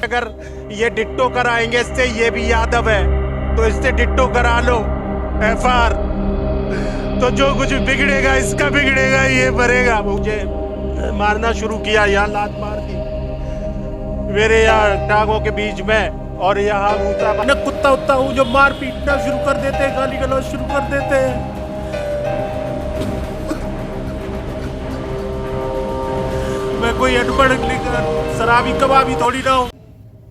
अगर ये डिट्टो कराएंगे इससे, ये भी यादव है तो इससे डिट्टो करा लो एफआर, तो जो कुछ बिगड़ेगा इसका बिगड़ेगा, ये मरेगा। मुझे मारना शुरू किया, यहाँ लात मार दी मेरे यहाँ टांगों के बीच में, और यहाँ न कुत्ता उत्ता हूँ जो मार पीटना शुरू कर देते हैं, गाली गलौज शुरू कर देते हैं। मैं कोई अनपढ़ शराबी कबाबी थोड़ी ना हूँ।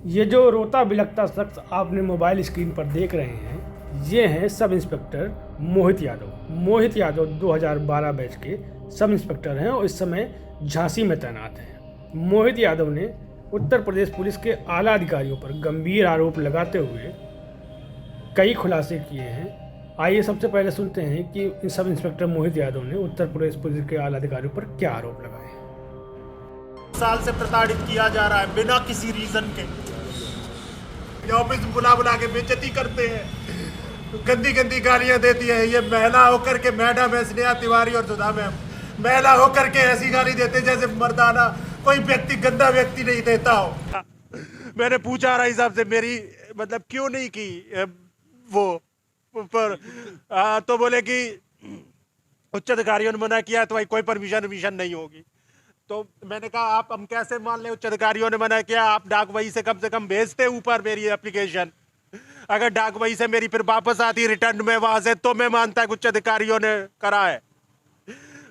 ये जो रोता बिलखता शख्स आपने मोबाइल स्क्रीन पर देख रहे हैं, ये हैं सब इंस्पेक्टर मोहित यादव। मोहित यादव 2012 बैच के सब इंस्पेक्टर हैं और इस समय झांसी में तैनात हैं। मोहित यादव ने उत्तर प्रदेश पुलिस के आला अधिकारियों पर गंभीर आरोप लगाते हुए कई खुलासे किए हैं। आइए सबसे पहले सुनते हैं कि सब इंस्पेक्टर मोहित यादव ने उत्तर प्रदेश पुलिस के आला अधिकारियों पर क्या आरोप लगाए। साल से प्रताड़ित किया जा रहा है बिना किसी रीजन के। ऑफिस बुला बुला के बेइज्जती करते हैं, गंदी गंदी गालियां देती है। ये महिला होकर के मैडम है स्नेहा तिवारी और सुधा मैम, महिला होकर के ऐसी गाली देते जैसे मर्दाना कोई व्यक्ति गंदा व्यक्ति नहीं देता हो। मैंने पूछा रहा साहब से मेरी मतलब क्यों नहीं की वो पर तो बोले कि उच्च अधिकारियों ने मना किया तो भाई कोई परमिशन नहीं होगी। तो मैंने कहा आप हम कैसे मान ले, उच्च अधिकारियों ने मना किया, आप डाक वही से कम भेजते ऊपर मेरी एप्लीकेशन। अगर डाक वही से मेरी फिर वापस आती रिटर्न में वहां से, तो मैं मानता है उच्च अधिकारियों ने करा है।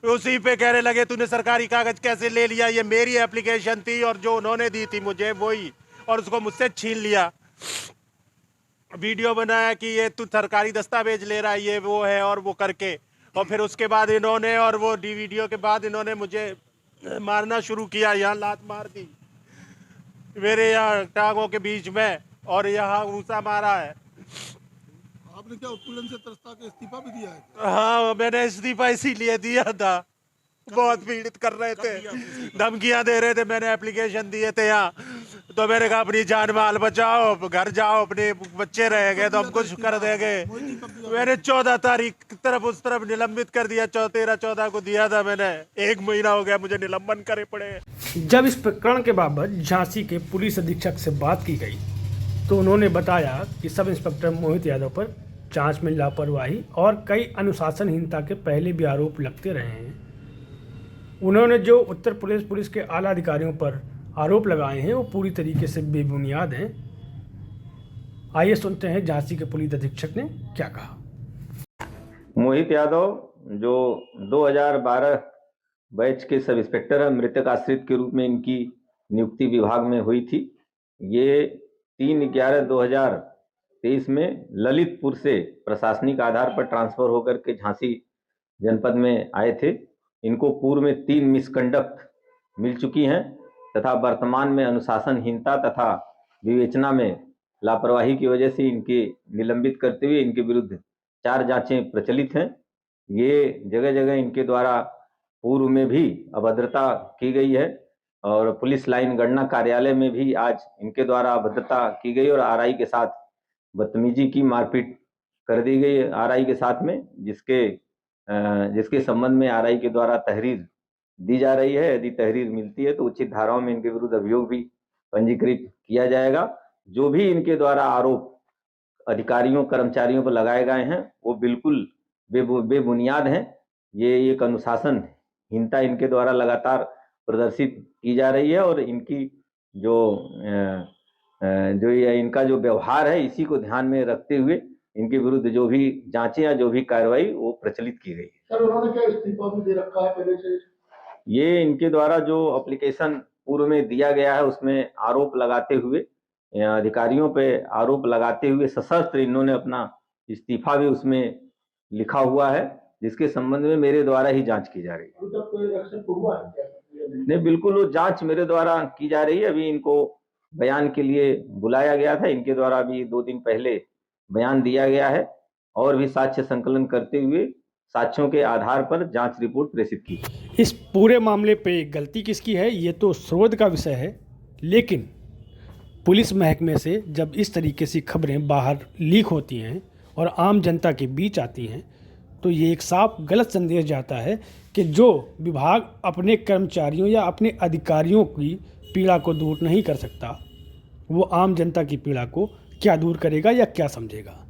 उसी पे कहने लगे तूने सरकारी कागज कैसे ले लिया, ये मेरी एप्लीकेशन थी और जो उन्होंने दी थी मुझे वही, और उसको मुझसे छीन लिया। वीडियो बनाया कि ये तू सरकारी दस्तावेज ले रहा है, ये वो है और वो करके, और फिर उसके बाद इन्होंने और वो वीडियो के बाद इन्होंने मुझे मारना शुरू किया, यहाँ लात मार दी मेरे यहाँ टांगों के बीच में, और यहाँ घूसा मारा है। आपने क्या उत्पीड़न से त्रस्ता के इस्तीफा भी दिया है? हाँ मैंने इस्तीफा इसीलिए दिया था, बहुत पीड़ित कर रहे थे, धमकियां दे रहे थे। मैंने एप्लीकेशन दिए थे यहाँ, तो मैंने कहा अपनी जान माल बचाओ, घर जाओ, अपने बच्चे रह गए तो हम कुछ कर देंगे। मैंने 14 तारीख तरफ उस तरफ निलंबित कर दिया, 13-14 को दिया था मैंने, 1 महीना हो गया मुझे निलंबन करे पड़े। जब इस प्रकरण के बाबत झांसी के पुलिस अधीक्षक से बात की गई तो उन्होंने बताया कि सब इंस्पेक्टर मोहित यादव पर जांच में लापरवाही और कई अनुशासनहीनता के पहले भी आरोप लगते रहे हैं। उन्होंने जो उत्तर प्रदेश पुलिस के आला अधिकारियों पर आरोप लगाए हैं वो पूरी तरीके से बेबुनियाद हैं। आइए सुनते हैं झांसी के पुलिस अधीक्षक ने क्या कहा। मोहित यादव जो 2012 बैच के सब इंस्पेक्टर है, मृतक आश्रित के रूप में इनकी नियुक्ति विभाग में हुई थी। ये 3/11/2023 में ललितपुर से प्रशासनिक आधार पर ट्रांसफर होकर के झांसी जनपद में आए थे। इनको पूर्व में 3 मिसकंडक्ट मिल चुकी हैं तथा वर्तमान में अनुशासनहीनता तथा विवेचना में लापरवाही की वजह से इनके निलंबित करते हुए इनके विरुद्ध 4 जांचें प्रचलित हैं। ये जगह जगह इनके द्वारा पूर्व में भी अभद्रता की गई है और पुलिस लाइन गणना कार्यालय में भी आज इनके द्वारा अभद्रता की गई और आरआई के साथ बदतमीजी की, मारपीट कर दी गई आरआई के साथ में, जिसके संबंध में आरआई के द्वारा तहरीर दी जा रही है। यदि तहरीर मिलती है तो उचित धाराओं में इनके विरुद्ध अभियोग भी पंजीकृत किया जाएगा। जो भी इनके द्वारा आरोप अधिकारियों कर्मचारियों पर लगाए गए हैं वो बिल्कुल बेबुनियाद हैं। ये एक अनुशासनहीनता इनके द्वारा लगातार प्रदर्शित की जा रही है और इनकी इनका जो व्यवहार है इसी को ध्यान में रखते हुए इनके विरुद्ध जो भी जांचें या जो भी कार्रवाई वो प्रचलित की गई है। सर उन्होंने क्या इस्तीफा भी दे रखा है पहले से? ये इनके द्वारा जो एप्लीकेशन पूर्व में दिया गया है उसमें आरोप लगाते हुए, अधिकारियों पे आरोप लगाते हुए सशस्त्र इन्होंने अपना इस्तीफा भी उसमें लिखा हुआ है, जिसके संबंध में मेरे द्वारा ही जांच की जा रही है। अभी तक कोई एक्शन हुआ है क्या? नहीं, बिल्कुल वो जांच मेरे द्वारा की जा रही है। अभी इनको बयान के लिए बुलाया गया था, इनके द्वारा अभी 2 दिन पहले बयान दिया गया है और भी साक्ष्य संकलन करते हुए साक्ष्यों के आधार पर जांच रिपोर्ट प्रेषित की। इस पूरे मामले पे गलती किसकी है ये तो शोध का विषय है, लेकिन पुलिस महकमे से जब इस तरीके से खबरें बाहर लीक होती हैं और आम जनता के बीच आती हैं तो ये एक साफ गलत संदेश जाता है कि जो विभाग अपने कर्मचारियों या अपने अधिकारियों की पीड़ा को दूर नहीं कर सकता, वो आम जनता की पीड़ा को क्या दूर करेगा या क्या समझेगा।